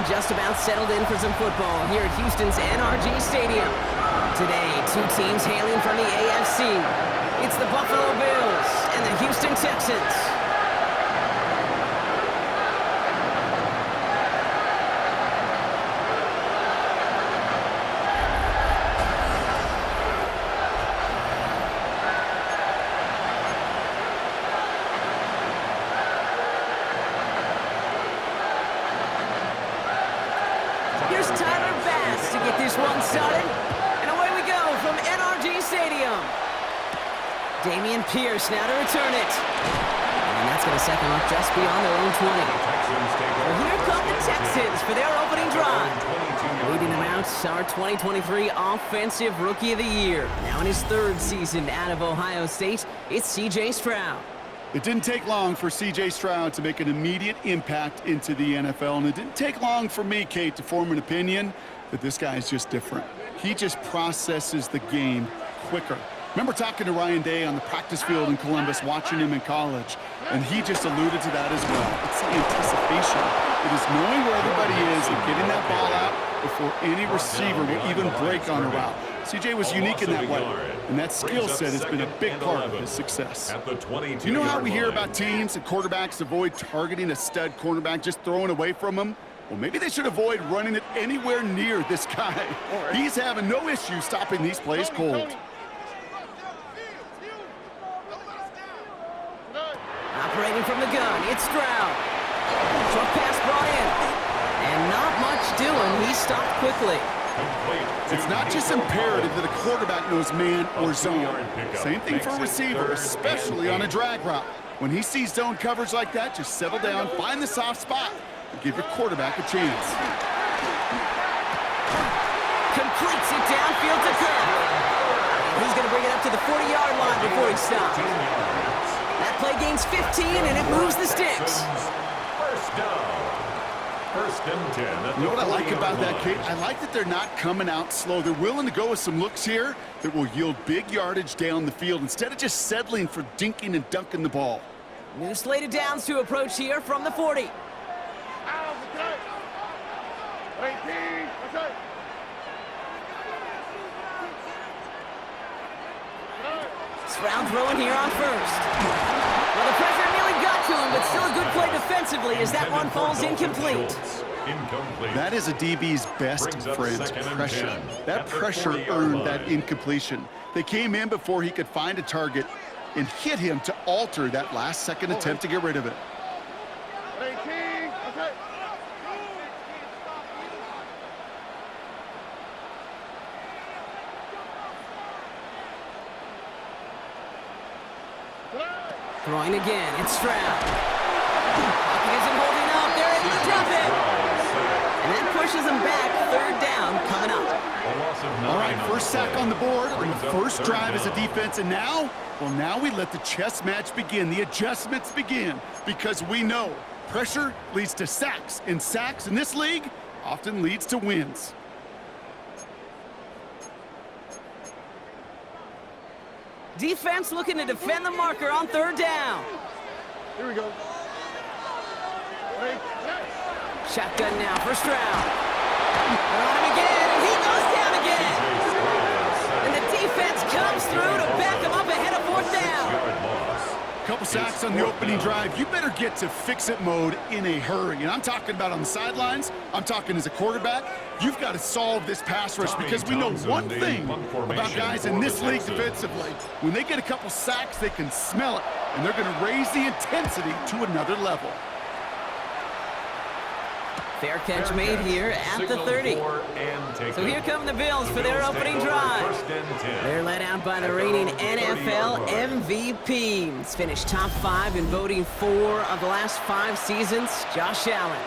just about settled in for some football here at Houston's NRG Stadium. Today, two teams hailing from the AFC. It's the Buffalo Bills and the Houston Texans. Here's Tyler Bass to get this one started. And away we go from NRG Stadium. Damian Pierce now to return it. And that's going to set them up just beyond their own 20. Well, here come the Texans for their opening drive. Leading them out, our 2023 Offensive Rookie of the Year. Now in his third season out of Ohio State, it's C.J. Stroud. It didn't take long for C.J. Stroud to make an immediate impact into the NFL, and it didn't take long for me, Kate, to form an opinion that this guy is just different. He just processes the game quicker. Remember talking to Ryan Day on the practice field in Columbus, watching him in college, and he just alluded to that as well. It's the anticipation. It is knowing where everybody is and getting that ball out before any receiver will even break on a route. CJ was unique in that way, and that skill set has been a big part of his success. You know how we hear about teams and quarterbacks avoid targeting a stud cornerback, just throwing away from him? Well, maybe they should avoid running it anywhere near this guy. He's having no issue stopping these plays cold. Operating from the gun, it's Stroud. Short pass brought in. And not much doing. He stopped quickly. It's not just imperative that a quarterback knows man or zone. Same thing for a receiver, especially on a drag route. When he sees zone coverage like that, just settle down, find the soft spot, and give your quarterback a chance. Completes it downfield to Kirk. He's going to bring it up to the 40-yard line before he stops. That play gains 15, and it moves the sticks. First down. First and 10. You know what I like about that, Kate? I like that they're not coming out slow. They're willing to go with some looks here that will yield big yardage down the field instead of just settling for dinking and dunking the ball. New slated downs to approach here from the 40. Stroud throwing here on first. Well, the pressure nearly got to him, but still a good play defensively as that one falls incomplete. That is a DB's best friend, pressure. That pressure earned that incompletion. They came in before he could find a target and hit him to alter that last-second attempt to get rid of it. Throwing again, it's Stroud. Pocket isn't holding up, they're able to drop it. And that pushes them back, third down coming up. All right, first sack on the board on the first drive as a defense, and now, well, now we let the chess match begin, the adjustments begin, because we know pressure leads to sacks, and sacks in this league often leads to wins. Defense looking to defend the marker on third down. Here we go. Shotgun now for Stroud. They're on him again, and he goes down again. And the defense comes through to back him up ahead of fourth down. Couple sacks on the opening drive. You better get to fix-it mode in a hurry. And I'm talking about on the sidelines. I'm talking as a quarterback. You've got to solve this pass rush because we know one thing about guys in this league defensively. When they get a couple sacks, they can smell it, and they're going to raise the intensity to another level. Fair catch made here at the 30. So here come the Bills for their opening drive. They're led out by the reigning NFL MVP. Finished top 5 in voting 4 of the last 5 seasons, Josh Allen.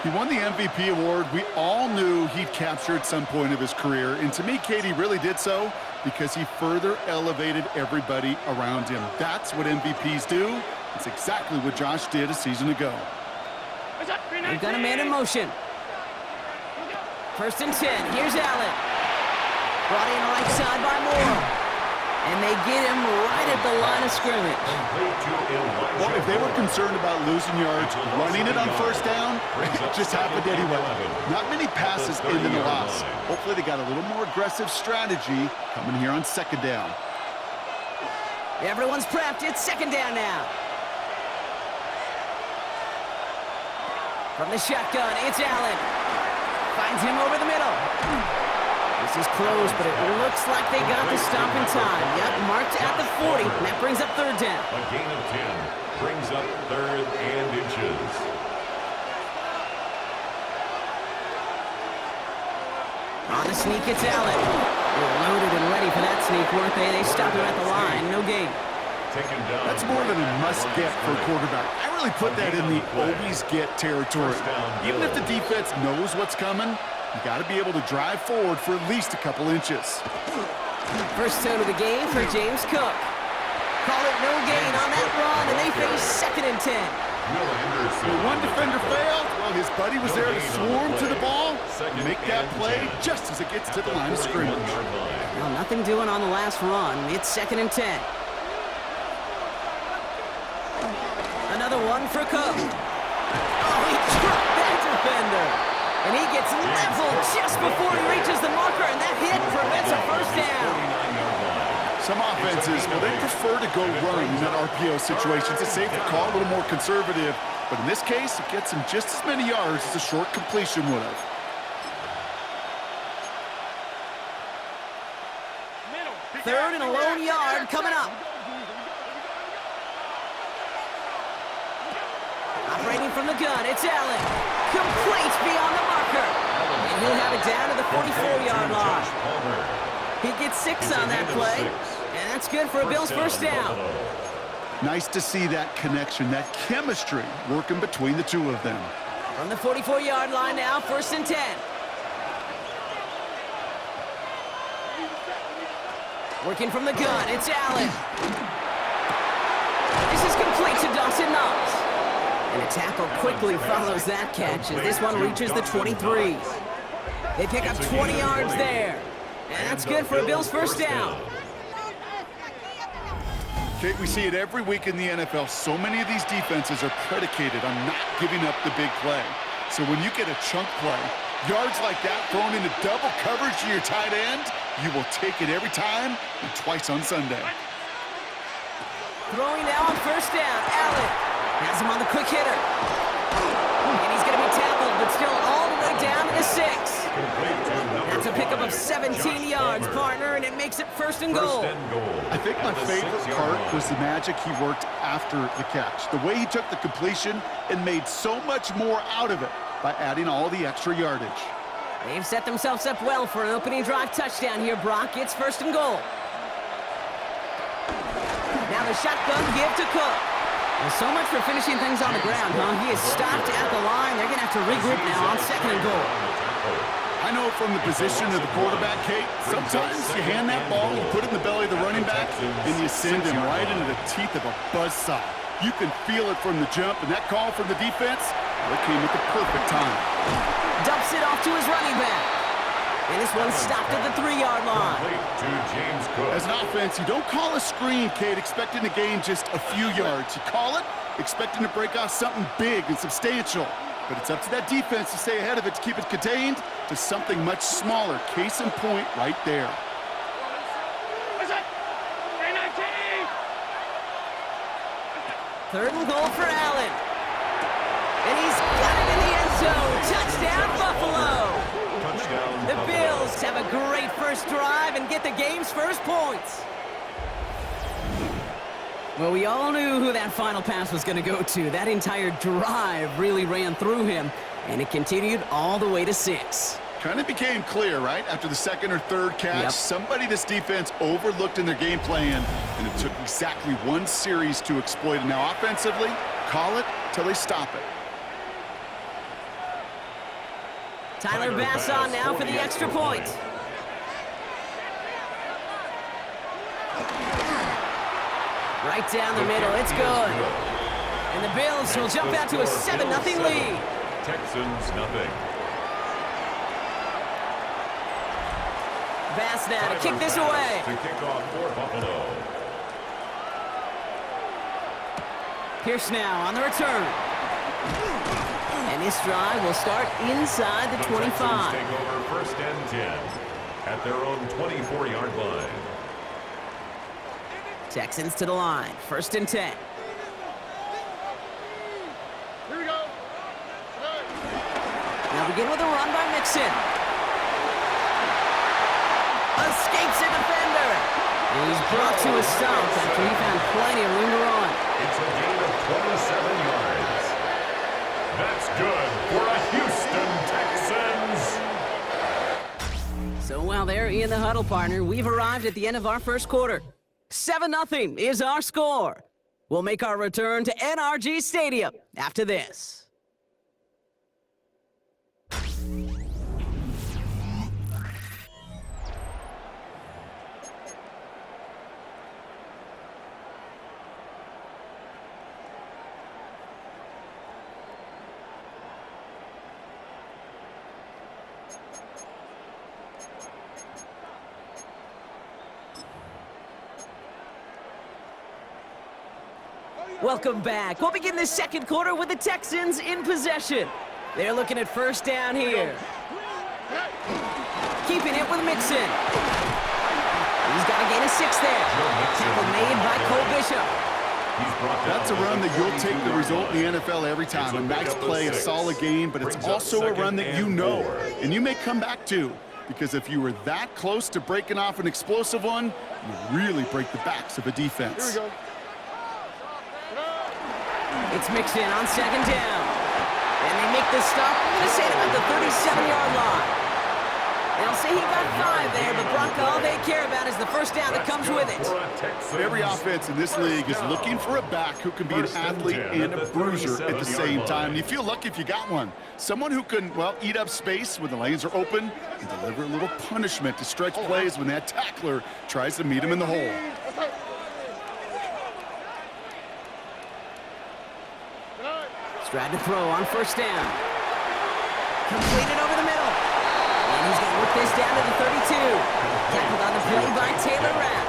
He won the MVP award. We all knew he'd capture at some point of his career. And to me, Katie really did so because he further elevated everybody around him. That's what MVPs do. It's exactly what Josh did a season ago. They've got a man in motion. First and 10. Here's Allen. Brought in right side by Moore. And they get him right at the line of scrimmage. Well, if they were concerned about losing yards, running it on first down, it just happened anyway. Not many passes ended in the loss. Hopefully they got a little more aggressive strategy coming here on second down. Everyone's prepped. It's second down now. From the shotgun, it's Allen. Finds him over the middle. This is close, but it looks like they got the stop in time. Yep, marked at the 40, and that brings up third down. A gain of 10 brings up third and inches. On the sneak, it's Allen. They're loaded and ready for that sneak, weren't they? They stopped him at the line. No gain. That's more than a must-get for a quarterback. I really put that in the always-get territory. Even if the defense knows what's coming, you got to be able to drive forward for at least a couple inches. First down of the game for James Cook. Call it no gain on that run, and they face second and 10. When one defender failed, well, his buddy was there to swarm to the ball and make that play just as it gets to the line of scrimmage. Well, nothing doing on the last run. It's second and 10. Another one for Cook. Oh, he dropped that defender. And he gets leveled just before he reaches the marker, and that hit prevents a first down. Some offenses, well, they prefer to go run in that RPO situation. It's a safer call, a little more conservative. But in this case, it gets him just as many yards as a short completion would have. Third and a lone yard coming up. Operating from the gun, it's Allen. Complete beyond the marker. And he'll have it down to the 44-yard line. He gets 6 on that play. And that's good for a Bills first down. Nice to see that connection, that chemistry working between the two of them. From the 44-yard line now, first and 10. Working from the gun, it's Allen. This is complete to Dawson Knox. And a tackle quickly follows that catch as this one reaches the 23. They pick up 20 yards there. And that's good for a Bills first down. Kate, we see it every week in the NFL. So many of these defenses are predicated on not giving up the big play. So when you get a chunk play, yards like that thrown into double coverage to your tight end, you will take it every time and twice on Sunday. Throwing now on first down, Allen has him on the quick hitter. And he's going to be tackled, but still all the way down to the 6. That's a pickup of 17 yards, partner, and it makes it first and goal. I think my favorite part was the magic he worked after the catch. The way he took the completion and made so much more out of it by adding all the extra yardage. They've set themselves up well for an opening drive touchdown here, Brock. It's first and goal. Now the shotgun give to Cook. Well, so much for finishing things on the ground, huh? He is stopped at the line. They're going to have to regroup now on second and goal. I know from the position of the quarterback, Kate, sometimes you hand that ball, you put it in the belly of the running back, and you send him right into the teeth of a buzzsaw. You can feel it from the jump, and that call from the defense, it came at the perfect time. Dumps it off to his running back. And this one stopped at the 3-yard line. As an offense, you don't call a screen, Kate, expecting to gain just a few yards. You call it expecting to break off something big and substantial. But it's up to that defense to stay ahead of it, to keep it contained to something much smaller. Case in point right there. Third and goal for Allen. And he's got it in the end zone. Touchdown, Buffalo. The Bills have a great first drive and get the game's first points. Well, we all knew who that final pass was going to go to. That entire drive really ran through him, and it continued all the way to 6. Kind of became clear, right? After the second or third catch, somebody this defense overlooked in their game plan, and it took exactly one series to exploit it. Now, offensively, call it till they stop it. Tyler Bass on now for the extra point. Right down the middle, it's good. And the Bills will jump out to a 7-0 lead. Texans nothing. Bass now to kick this away. To kick off for Buffalo. Pierce now on the return. And this drive will start inside the 25. Texans take over first and 10 at their own 24-yard line. Texans to the line. First and 10. Here we go. Now begin with a run by Mixon. Escapes a defender. And he's brought to a stop after he found plenty of room to run. It's a gain of 27 yards. That's good for a Houston Texans. So while they're in the huddle, partner, we've arrived at the end of our first quarter. 7-0 is our score. We'll make our return to NRG Stadium after this. Welcome back. We'll begin the second quarter with the Texans in possession. They're looking at first down here. Keeping it with Mixon. He's got a gain of 6 there. Tackle made by Cole Bishop. That's a run that you'll take the result in the NFL every time. A nice play, a solid game, but it's also a run that you know, and you may come back to. Because if you were that close to breaking off an explosive one, you really break the backs of a defense. Here we go. It's Mixon on second down. And they make the stop. I'm going to say it about the 37-yard line. They'll say he got 5 there, but Brock, all they care about is the first down that comes with it. Every offense in this league is looking for a back who can be an athlete and a bruiser at the same time. And you feel lucky if you got one. Someone who can, well, eat up space when the lanes are open and deliver a little punishment to stretch plays when that tackler tries to meet him in the hole. Stride to throw on first down. Completed over the middle. And he's going to work this down to the 32. Tackled on the play by Taylor Rapp.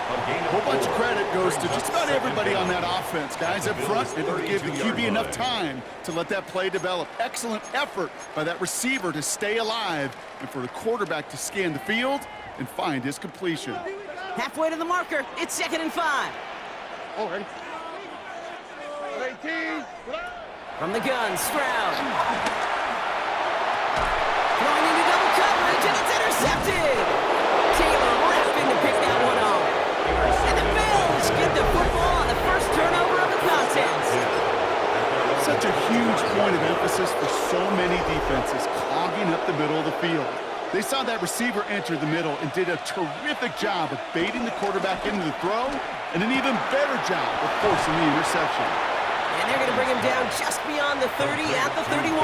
A whole bunch of credit goes to just about everybody on that offense. Guys up front, able to give the QB enough time to let that play develop. Excellent effort by that receiver to stay alive and for the quarterback to scan the field and find his completion. Halfway to the marker. It's 2nd and 5. Oh, ready? 18. From the gun, Stroud. Throwing into double coverage, and it's intercepted. Taylor rapping to pick that one off. And the Bills get the football on the first turnover of the contest. Such a huge point of emphasis for so many defenses, clogging up the middle of the field. They saw that receiver enter the middle and did a terrific job of baiting the quarterback into the throw, and an even better job of forcing the interception. And they're going to bring him down just beyond the 30 at the 31.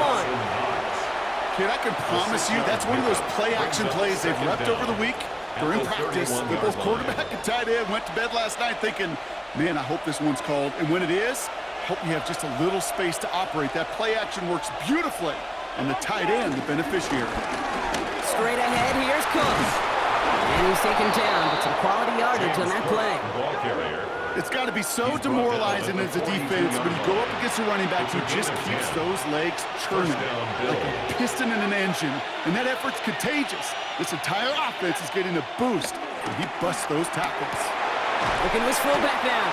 Kid, I can promise you that's one of those play-action plays they've repped over the week during practice. They both quarterback and tight end went to bed last night thinking, man, I hope this one's called. And when it is, I hope you have just a little space to operate. That play-action works beautifully, and the tight end, the beneficiary. Straight ahead, here's Cook. And he's taken down, but some quality yardage on that play. Ball carrier. It's got to be so demoralizing as a defense when you go up against a running back who just keeps those legs churning like a piston in an engine, and that effort's contagious. This entire offense is getting a boost when he busts those tackles. Looking to his fullback now.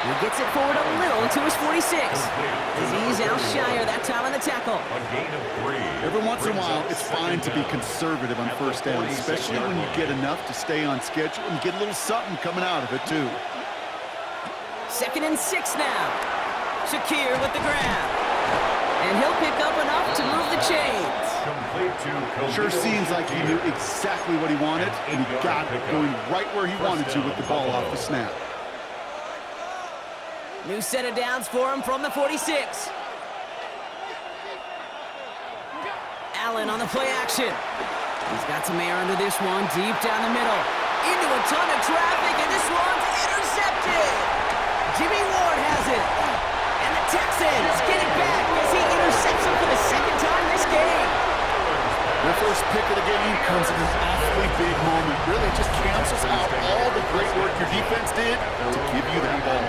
He gets it forward a little to his 46. As he's out shy of that time on the tackle. A gain of 3. Every once in a while, it's fine to be conservative on first down, especially when you get enough to stay on schedule and get a little something coming out of it, too. 2nd and 6 now. Shakir with the grab. And he'll pick up enough to move the chains. Sure seems like he knew exactly what he wanted, and he got it going right where he wanted to with the ball off the snap. New set of downs for him from the 46. Allen on the play action. He's got some air under this one, deep down the middle. Into a ton of traffic, and this one's intercepted. Jimmy Ward has it. And the Texans get it back as he intercepts him for the 2nd time this game. Referee first pick of the game comes at an awfully big moment. Really just cancels out all the great work your defense did to give you that ball.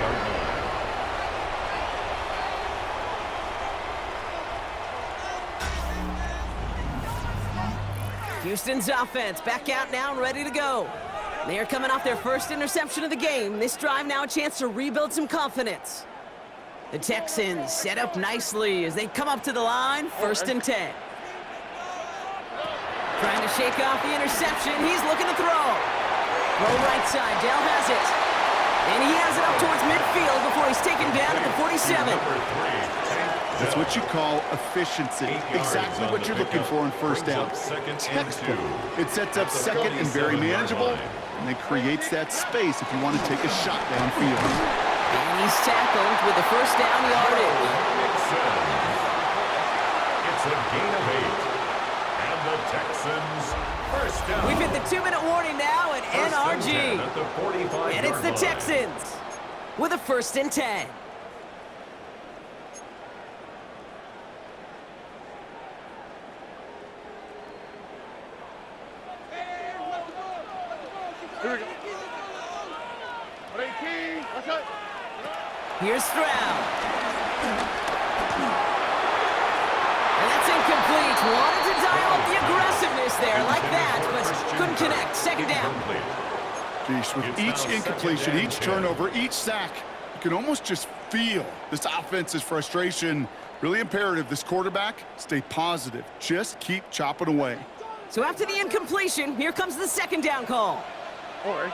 Houston's offense back out now and ready to go. They are coming off their first interception of the game. This drive now a chance to rebuild some confidence. The Texans set up nicely as they come up to the line, 1st and 10. Trying to shake off the interception. He's looking to throw. Throw right side. Dell has it. And he has it up towards midfield before he's taken down at the 47. That's what you call efficiency. Exactly what you're looking for in first down. Textbook. It sets up second and very manageable, and it creates that space if you want to take a shot downfield. And he's tackled with the first down yardage. It's a gain of 8. And the Texans first down. We've hit the 2-minute warning now at NRG. And it's the Texans with a 1st and 10. Here we go. 18. That's it. Here's Stroud. And that's incomplete. Wanted to dial up the aggressiveness there like that, but couldn't connect. 2nd down. Geesh, with each incompletion, each turnover, each sack, you can almost just feel this offense's frustration. Really imperative, this quarterback, stay positive. Just keep chopping away. So after the incompletion, here comes the 2nd down call. All right.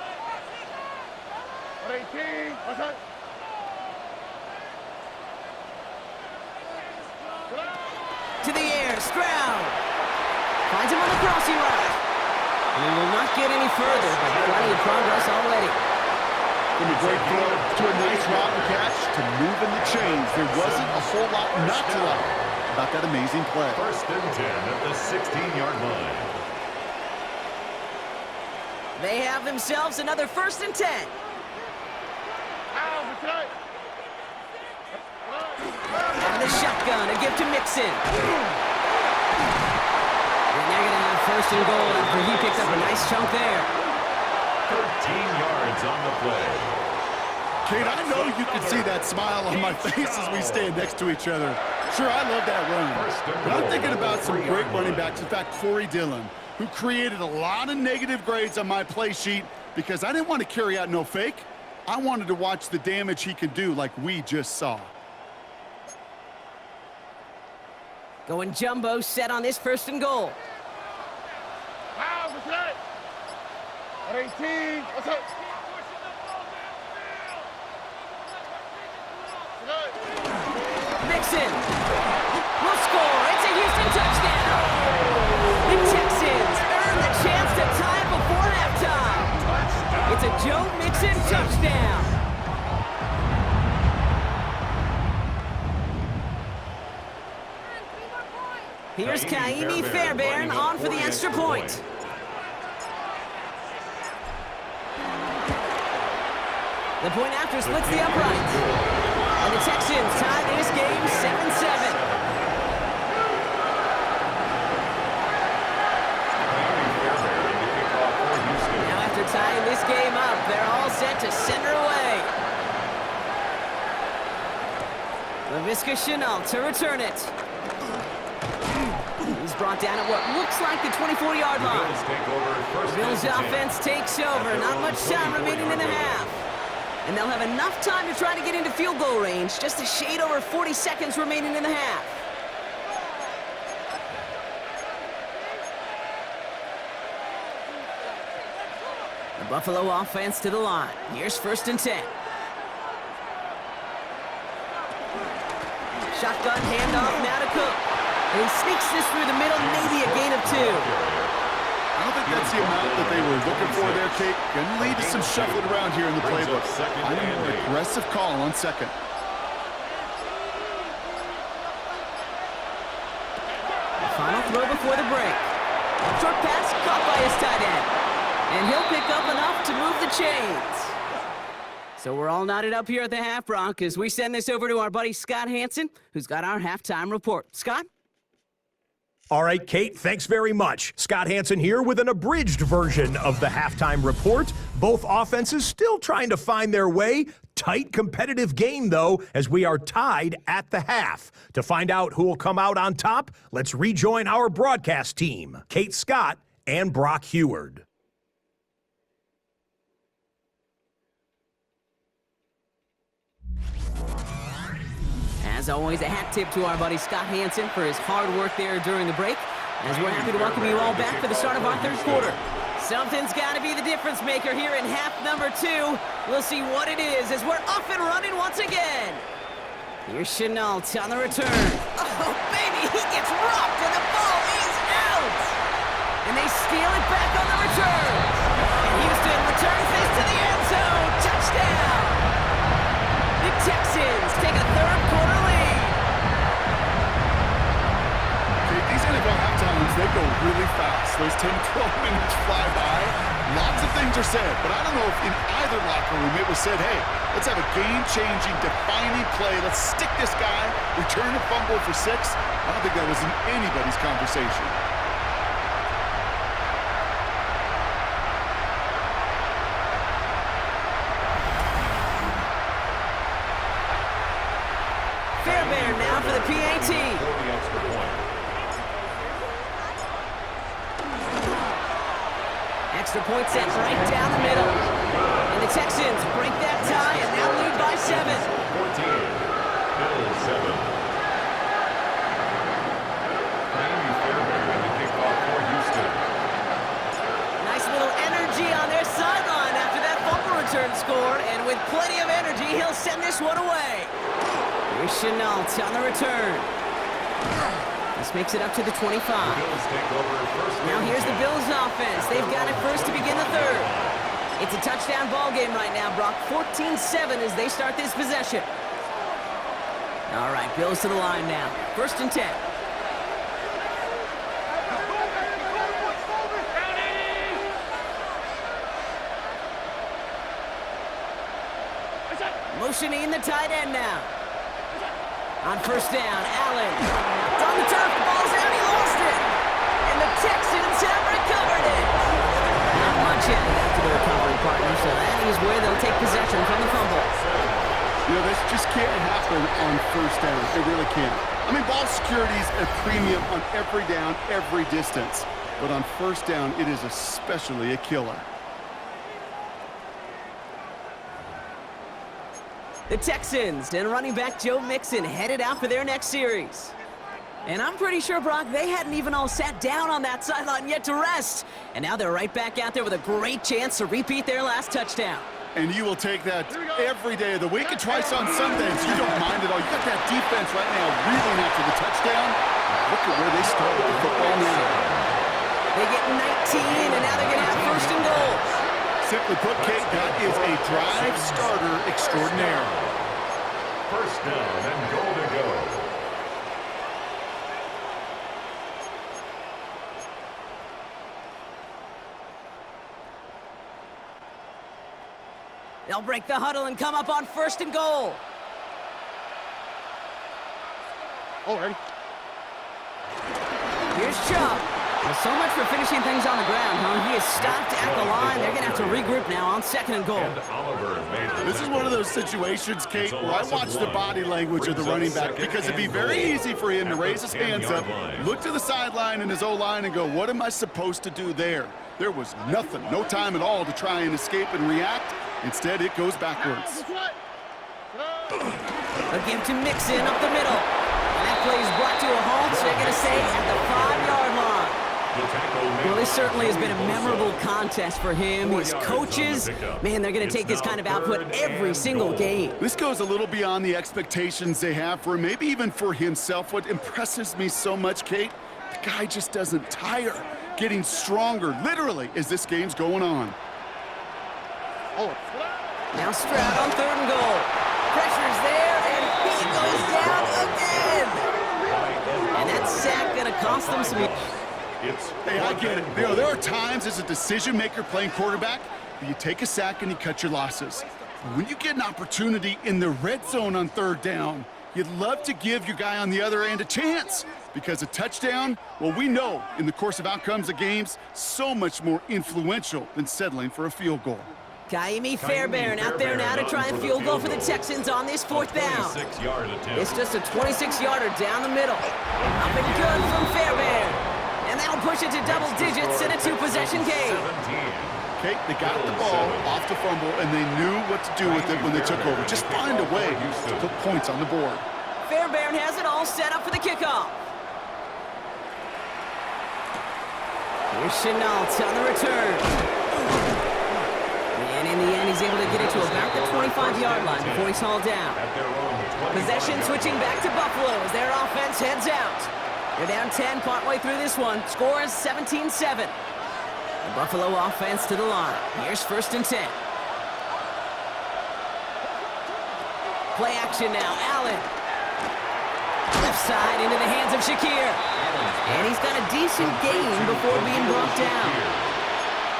18. That's it. To the air, Stroud. Finds him on the crossing route. And he will not get any further, but plenty of progress already. From a great throw to a nice route and catch to moving the chains. There wasn't a whole lot not to like about that amazing play. 1st and 10 at the 16-yard line. They have themselves another 1st and 10. And the shotgun, a gift to Mixon. And they're going to have 1st and goal after he picked up a nice chunk there. 13 yards on the play. Kate, I know you can see that smile on my face as we stand next to each other. Sure, I love that run. But I'm thinking about some great running backs. In fact, Corey Dillon, who created a lot of negative grades on my play sheet because I didn't want to carry out no fake. I wanted to watch the damage he could do like we just saw. Going jumbo set on this 1st and goal. Wow, that's it. 18. That's it. Mixon will score. It's a Houston touchdown. The Texans earn the chance to tie it before halftime. It's a Joe Mixon touchdown. Here's Kaimi Fairbairn on for the extra point. The point after splits the upright. And the Texans tie this game 7-7. Now after tying this game up, they're all set to send her away. Laviska Shenault to return it. He's brought down at what looks like the 24-yard line. Bills offense takes over. Not much time remaining in the half. And they'll have enough time to try to get into field goal range. Just a shade over 40 seconds remaining in the half. The Buffalo offense to the line. Here's 1st and 10. Shotgun handoff now to Cook. And he sneaks this through the middle, maybe a gain of 2. I don't think that's the amount that they were looking for there, Kate. Gonna lead to some shuffling around here in the playbook. I'm a more aggressive call on 2nd. The final throw before the break. Short pass caught by his tight end. And he'll pick up enough to move the chains. So we're all knotted up here at the half, Bronc, as we send this over to our buddy Scott Hansen, who's got our halftime report. Scott? All right, Kate, thanks very much. Scott Hansen here with an abridged version of the halftime report. Both offenses still trying to find their way. Tight competitive game, though, as we are tied at the half. To find out who will come out on top, let's rejoin our broadcast team, Kate Scott and Brock Heward. As always, a hat tip to our buddy Scott Hansen for his hard work there during the break, as we're happy to welcome you all back for the start of our third quarter. Something's got to be the difference maker here in half number 2. We'll see what it is as we're off and running once again. Here's Chenault on the return. Oh, baby, he gets rocked and the ball is out. And they steal it back on the return. And Houston returns this to the end zone. Touchdown. The Texans take a third quarter lead. Okay, these NFL halftimes, they go really fast. Those 10, 12 minutes fly by. Lots of things are said, but I don't know if in either locker room it was said, hey, let's have a game-changing, defining play. Let's stick this guy, return a fumble for 6. I don't think that was in anybody's conversation. Fairbairn now for the PAT. Extra point set right down the middle. And the Texans break that tie and now lead by 7. 14, Bills 7. Randy Fairbairn to kick off for Houston. Nice little energy on their sideline after that fumble return scored. And with plenty of energy, he'll send this one away. Here's Chenault on the return. This makes it up to the 25. Now here's the Bills offense. They've got it first to begin the third. It's a touchdown ball game right now, Brock. 14-7 as they start this possession. All right, Bills to the line now. First and 10. Motioning the tight end now. On first down, Allen. It's on the turf, the ball's out, he lost it. And the Texans have recovered it. Not much yet after the recovery partner, so that is where they'll take possession from the fumble. You know, this just can't happen on first down. It really can't. I mean, ball security is a premium on every down, every distance. But on first down, it is especially a killer. The Texans and running back Joe Mixon headed out for their next series. And I'm pretty sure, Brock, they hadn't even all sat down on that sideline yet to rest. And now they're right back out there with a great chance to repeat their last touchdown. And you will take that every day of the week and twice on Sundays. You don't mind at all. You got that defense right now reeling after the touchdown. Look at where they start with the football now. They get 19, and now they're going to have first and goal. Simply put, Kate, that is a drive starter extraordinaire. First down and goal to go. They'll break the huddle and come up on first and goal. All right. Here's Chubb. Well, so much for finishing things on the ground, huh? He is stopped at the line. They're going to have to regroup now on second and goal. And Oliver made the This is one of those situations, Kate, where I watch the body language of the running back because it'd be very easy for him to raise his hands up, look to the sideline and his O-line and go, what am I supposed to do there? There was nothing, no time at all to try and escape and react. Instead, it goes backwards. A give to Mixon up the middle. And that play is brought to a halt, so they're going to stay at the 5-yard line. Well, this certainly has been a memorable contest for him. His coaches, man, they're going to take this kind of output every single game. This goes a little beyond the expectations they have for him, maybe even for himself. What impresses me so much, Kate, the guy just doesn't tire, getting stronger, literally, as this game's going on. Now Stroud on third and goal. Pressure's there, and he goes down again. And that sack going to cost them some... Hey, I get it. You know, there are times as a decision-maker playing quarterback that you take a sack and you cut your losses. But when you get an opportunity in the red zone on third down, You'd love to give your guy on the other end a chance, because a touchdown, well, we know in the course of outcomes of games, so much more influential than settling for a field goal. Kaimi Fairbairn out there now to try and field goal for the Texans on this fourth down. It's just a 26-yarder down the middle. Up and good from Fairbairn. And that'll push it to double digits in a two-possession game. Okay, they got the ball off the fumble, and they knew what to do with it when they took over. Just find a way to put points on the board. Fairbairn has it all set up for the kickoff. Here's Chenault on the return. And in the end, he's able to get it to about the 25-yard line before he's hauled down. Possession switching back to Buffalo as their offense heads out. They're down 10 partway through this one. Score is 17-7. The Buffalo offense to the line. Here's 1st and 10. Play action now. Allen. Left side into the hands of Shakir. And he's got a decent gain before being brought down.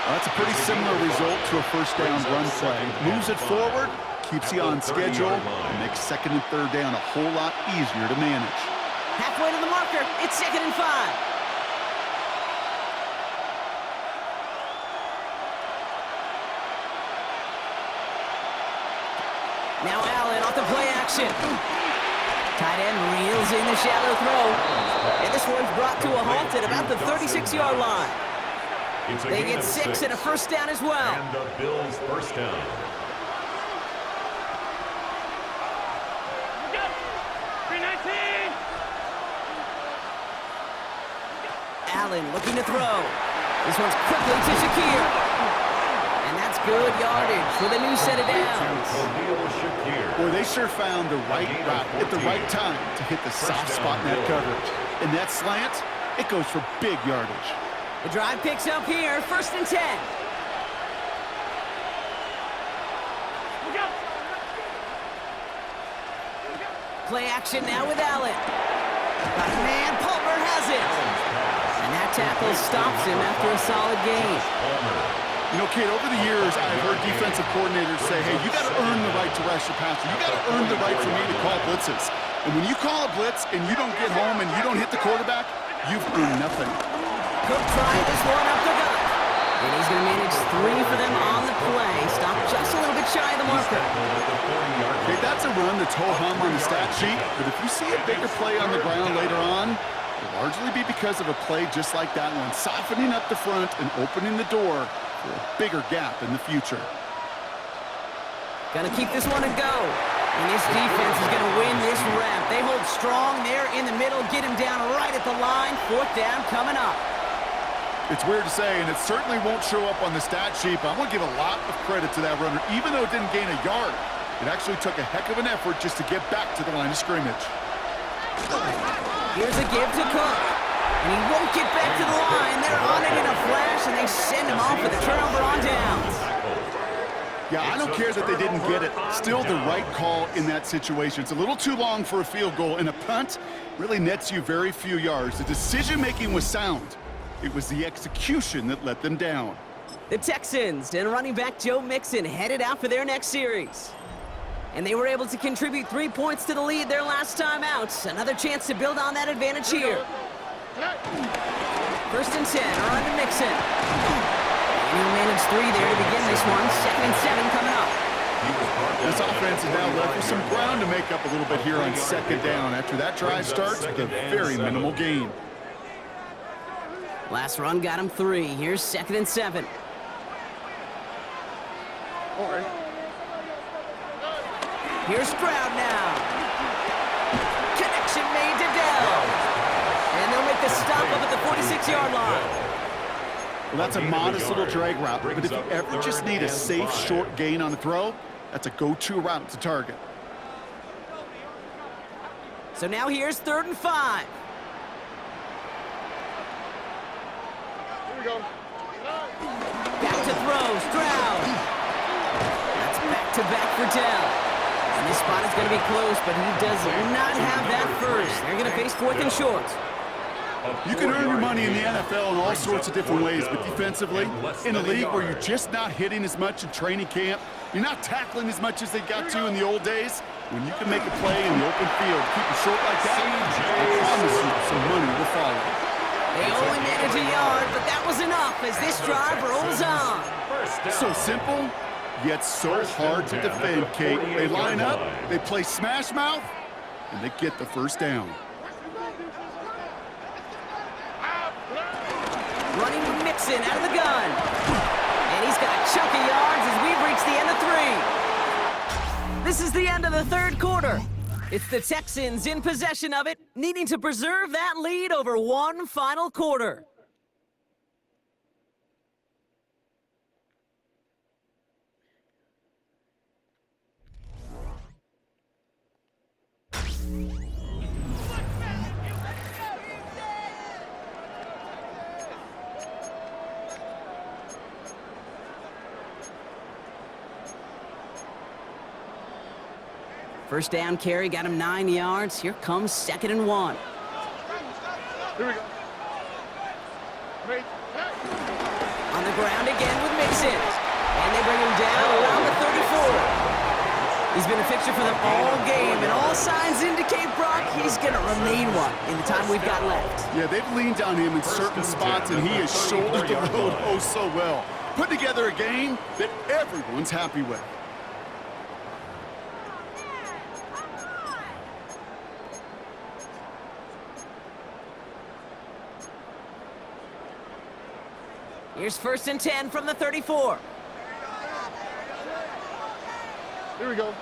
Well, that's a pretty similar result to a first down run play. Moves it forward, keeps you on schedule, and makes 2nd and 3rd down a whole lot easier to manage. Halfway to the marker. It's 2nd and 5. Now Allen off the play action. Tight end reels in the shallow throw. And this one's brought to a halt at about the 36-yard line. They get 6 and a first down as well. And the Bills' first down. Allen looking to throw. This one's quickly to Shakir. And that's good yardage for the new set of downs. Boy, they sure found the right route at the right time to hit the soft spot in that coverage. And that slant, it goes for big yardage. The drive picks up here, 1st and 10. Play action now with Allen. Got a man, Palmer has it. And that tackle stops him after a solid gain. You know, kid, over the years, I've heard defensive coordinators say, hey, you got to earn the right to rush your passer. You got to earn the right for me to call blitzes. And when you call a blitz and you don't get home and you don't hit the quarterback, you've earned nothing. Cook trying this one up the gut. And he's going to manage 3 for them on the play. Stop just a little bit shy of the marker. Okay, that's a run that's ho-hum on the stat sheet, but if you see a bigger play on the ground later on, it'll largely be because of a play just like that one, softening up the front and opening the door for a bigger gap in the future. Gonna keep this one and go. And this defense is gonna win this rep. They hold strong there in the middle, get him down right at the line. 4th down coming up. It's weird to say, and it certainly won't show up on the stat sheet, but I want to give a lot of credit to that runner. Even though it didn't gain a yard, it actually took a heck of an effort just to get back to the line of scrimmage. Here's a give to Cook. And he won't get back to the line. They're on it in a flash, and they send him off with a turnover on downs. Yeah, I don't care that they didn't get it. Still the right call in that situation. It's a little too long for a field goal, and a punt really nets you very few yards. The decision-making was sound. It was the execution that let them down. The Texans and running back Joe Mixon headed out for their next series. And they were able to contribute 3 points to the lead their last time out. Another chance to build on that advantage here. 1st and 10, on to Mixon. And he'll manage 3 there to begin this one. 2nd and 7 coming up. This offense is now left with some ground to make up a little bit here on 2nd down after that drive starts with a very minimal gain. Last run got him 3. Here's 2nd and 7. Here's Stroud now. Connection made to Dell. And they'll make the stop up at the 46-yard line. Well, that's a modest little drag route, but if you ever just need a safe, short gain on a throw, that's a go-to route to target. So now here's 3rd and 5. Back to throw, Stroud. That's back-to-back for Dell. And this spot is going to be close, but he does not have that first. They're going to face 4th and short. You can earn your money in the NFL in all sorts of different ways, but defensively, in a league where you're just not hitting as much in training camp, you're not tackling as much as they got to in the old days, When you can make a play in the open field, keep it short like that, I promise you some money will follow. They only manage a yard, but that was enough as this drive rolls on. So simple, yet so hard to defend, Kate. They line up, they play smash mouth, and they get the first down. Running with Mixon out of the gun. And he's got a chunk of yards as we've reached the end of 3. This is the end of the third quarter. It's the Texans in possession of it, needing to preserve that lead over one final quarter. First down carry, got him 9 yards. Here comes 2nd and 1. Here we go. On the ground again with Mixon. And they bring him down around the 34. He's been a fixture for them all game, and all signs indicate, Brock, he's going to remain one in the time we've got left. Yeah, they've leaned on him in certain spots, and he has shouldered the road oh so well. Put together a game that everyone's happy with. Here's 1st and 10 from the 34. Here we go.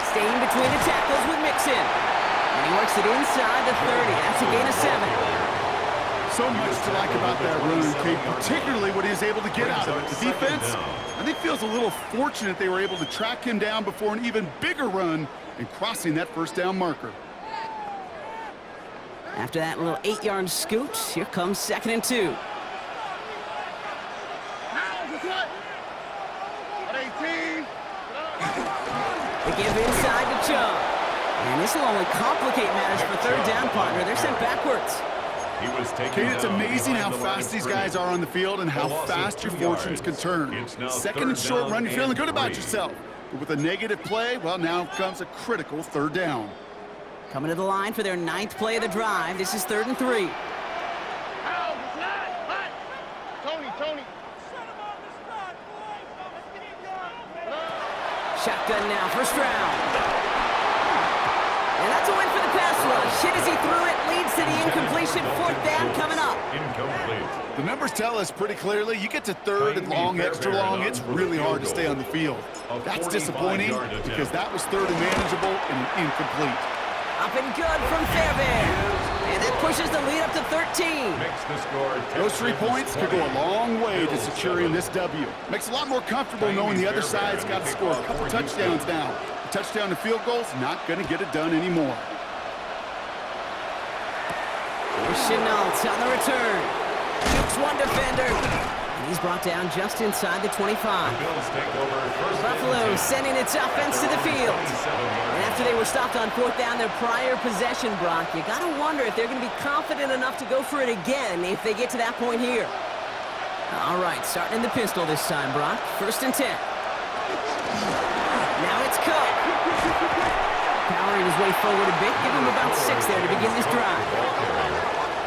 Staying between the tackles with Mixon. And he works it inside the 30. That's a gain of 7. So much to like about that run, Kate, particularly what he was able to get out of it. The defense, I think, feels a little fortunate they were able to track him down before an even bigger run and crossing that first down marker. After that little 8-yard scoot, here comes 2nd and 2. They give inside to Chubb. And this will only complicate matters for 3rd down, partner. They're sent backwards. Kate, it's amazing how fast these guys are on the field and how fast your fortunes can turn. 2nd and short run, you're feeling good about yourself. But with a negative play, well, now comes a critical 3rd down. Coming to the line for their 9th play of the drive. This is 3rd and 3. Tony. Shotgun now, 1st round. And that's a win for the pass rush. Hit as he threw it, leads to the incompletion. 4th down coming up. Incomplete. The numbers tell us pretty clearly, you get to 3rd and long, extra long, it's really hard to stay on the field. That's disappointing because that was 3rd and manageable and an incomplete. Up and good from Fairbairn. And that pushes the lead up to 13. Those 3 points could go a long way to securing this W. Makes it a lot more comfortable knowing the other side's got to score a couple touchdowns now. A touchdown to field goal's not going to get it done anymore. Here's Chenault on the return. Jukes one defender. And he's brought down just inside the 25. Buffalo sending its offense to the field. And after they were stopped on 4th down their prior possession, Brock, you got to wonder if they're going to be confident enough to go for it again if they get to that point here. All right, starting in the pistol this time, Brock. 1st and 10. Now it's Cook. Powering his way forward a bit. Give him about 6 there to begin this drive.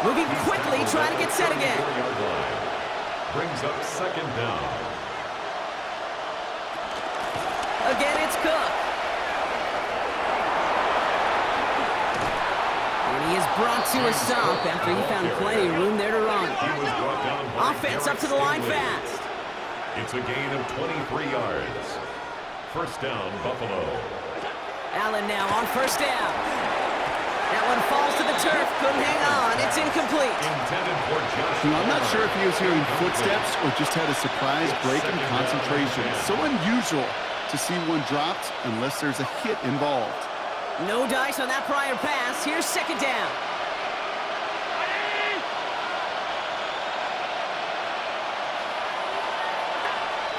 Moving quickly, trying to get set again. Brings up 2nd down. Again, it's Cook. And he is brought to a stop after he found plenty of room there to run. Offense up to the line fast. It's a gain of 23 yards. 1st down, Buffalo. Allen now on 1st down. That one falls to the turf. Couldn't hang on. It's incomplete. Intended for Joshua. I'm not sure if he was hearing footsteps or just had a surprise break in concentration. It's so unusual to see one dropped unless there's a hit involved. No dice on that prior pass. Here's 2nd down.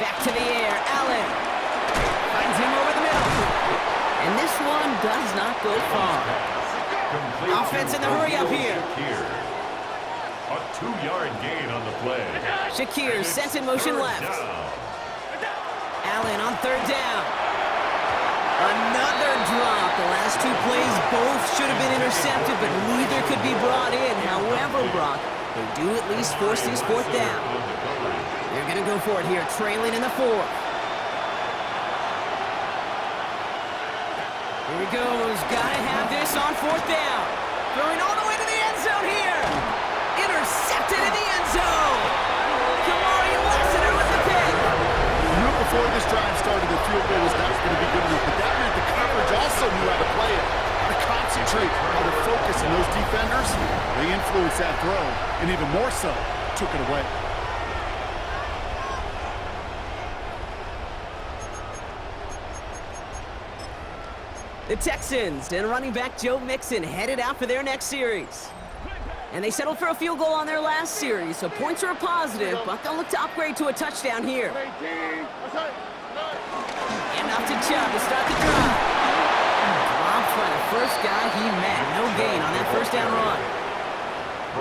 Back to the air. Allen finds him over the middle. And this one does not go far. Offense in the hurry up here. A 2-yard gain on the play. Shakir sent in motion left. Allen on 3rd down. Another drop. The last two plays both should have been intercepted, but neither could be brought in. However, Brock, they do at least force this fourth down. They're going to go for it here, trailing in the fourth. Here he goes. Got to have this on fourth down. Throwing all the way to the end zone here. Intercepted in the end zone. Kamari Lassiter with the pick. Before this drive started, the field goal was not going to be good enough, but that meant the coverage also knew how to play it, how to concentrate, how to focus, and those defenders, they influenced that throw, and even more so, took it away. The Texans and running back Joe Mixon headed out for their next series. And they settled for a field goal on their last series, so points are a positive, but they'll look to upgrade to a touchdown here. And off to Chubb to start the drive. Dropped by the first guy he met. No gain on that first down run.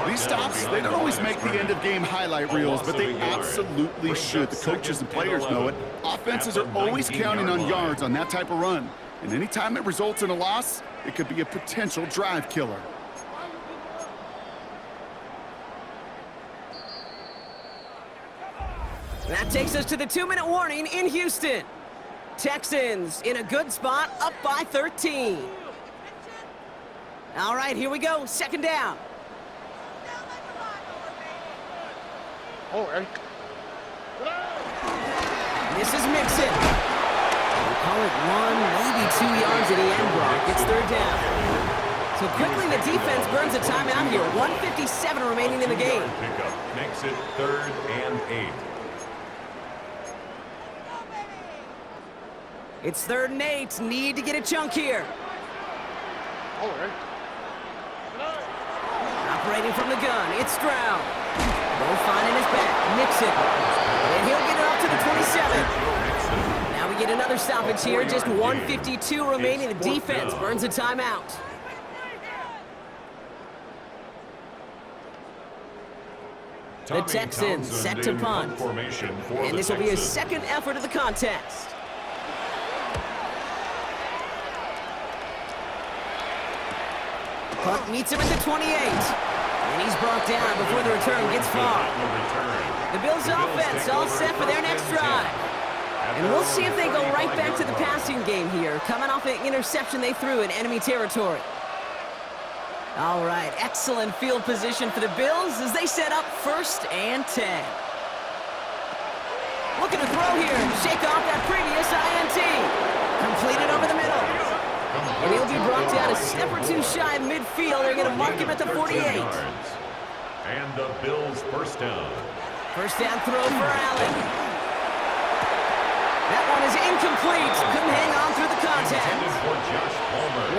These stops, they don't always make the end-of-game highlight reels, but they absolutely should. The coaches and players know it. Offenses are always counting on yards on that type of run. And anytime it results in a loss, it could be a potential drive killer. That takes us to the 2-minute warning in Houston. Texans in a good spot, up by 13. All right, here we go, second down. Oh, Eric. This is Mixon. We'll call it 1, maybe 2 yards at the end block. It's third down. So quickly the defense burns a timeout here. 1:57 remaining in the game. Pickup makes it 3rd and 8. It's 3rd and 8. Need to get a chunk here. Oh, Eric. Operating from the gun, it's Stroud. Both finding his back, Mixon. And he'll get it up to the 27. Now we get another stoppage here, just 1:52 remaining. The defense burns a timeout. The Texans set to punt. And this will be his second effort of the contest. Punt meets him at the 28. And he's brought down before the return gets far. The Bills offense all set for their next drive. And we'll see if they go right back to the passing game here, coming off an interception they threw in enemy territory. All right, excellent field position for the Bills as they set up 1st and 10. Looking to throw here, shake off that previous INT. Completed over the middle. And he'll be brought down a step or two shy of midfield. They're going to mark him at the 48. And the Bills' first down. First down throw for Allen. That one is incomplete. Couldn't hang on through the contact.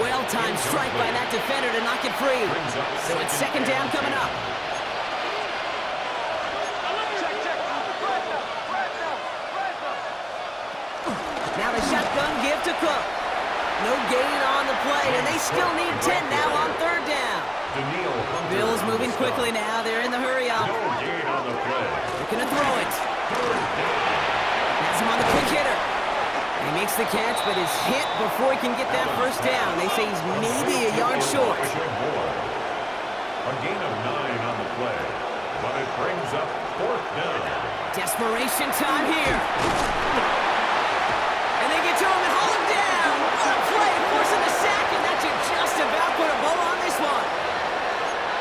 Well-timed strike by that defender to knock it free. So it's second down coming up. Now the shotgun give to Cook. No gain on the play, and they still need 10 now on 3rd down. Bills moving quickly now. They're in the hurry up. They're going to throw it. Has him on the quick hitter. He makes the catch, but is hit before he can get that first down. They say he's maybe a yard short. A gain of 9 on the play, but it brings up 4th down. Desperation time here. And they get to him and haul him down. What a play, forcing the sack, and that should just about put a bow on this one.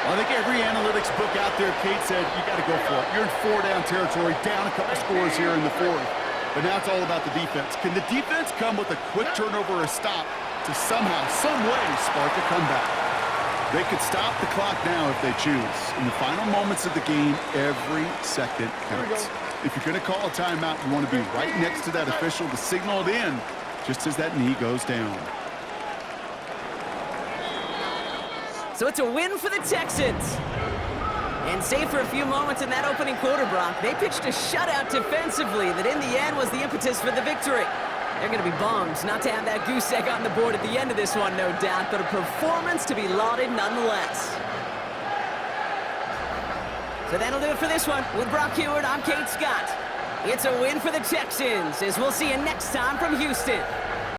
I think every analytics book out there, Kate said, you got to go for it. You're in 4-down territory, down a couple scores here in the 4th. But now it's all about the defense. Can the defense come with a quick turnover or a stop to somehow, some way, spark a comeback? They could stop the clock now if they choose. In the final moments of the game, every second counts. If you're going to call a timeout, you want to be right next to that official to signal it in just as that knee goes down. So it's a win for the Texans. And save for a few moments in that opening quarter, Brock, they pitched a shutout defensively that in the end was the impetus for the victory. They're going to be bummed not to have that goose egg on the board at the end of this one, no doubt, but a performance to be lauded nonetheless. So that'll do it for this one. With Brock Heward, I'm Kate Scott. It's a win for the Texans, as we'll see you next time from Houston.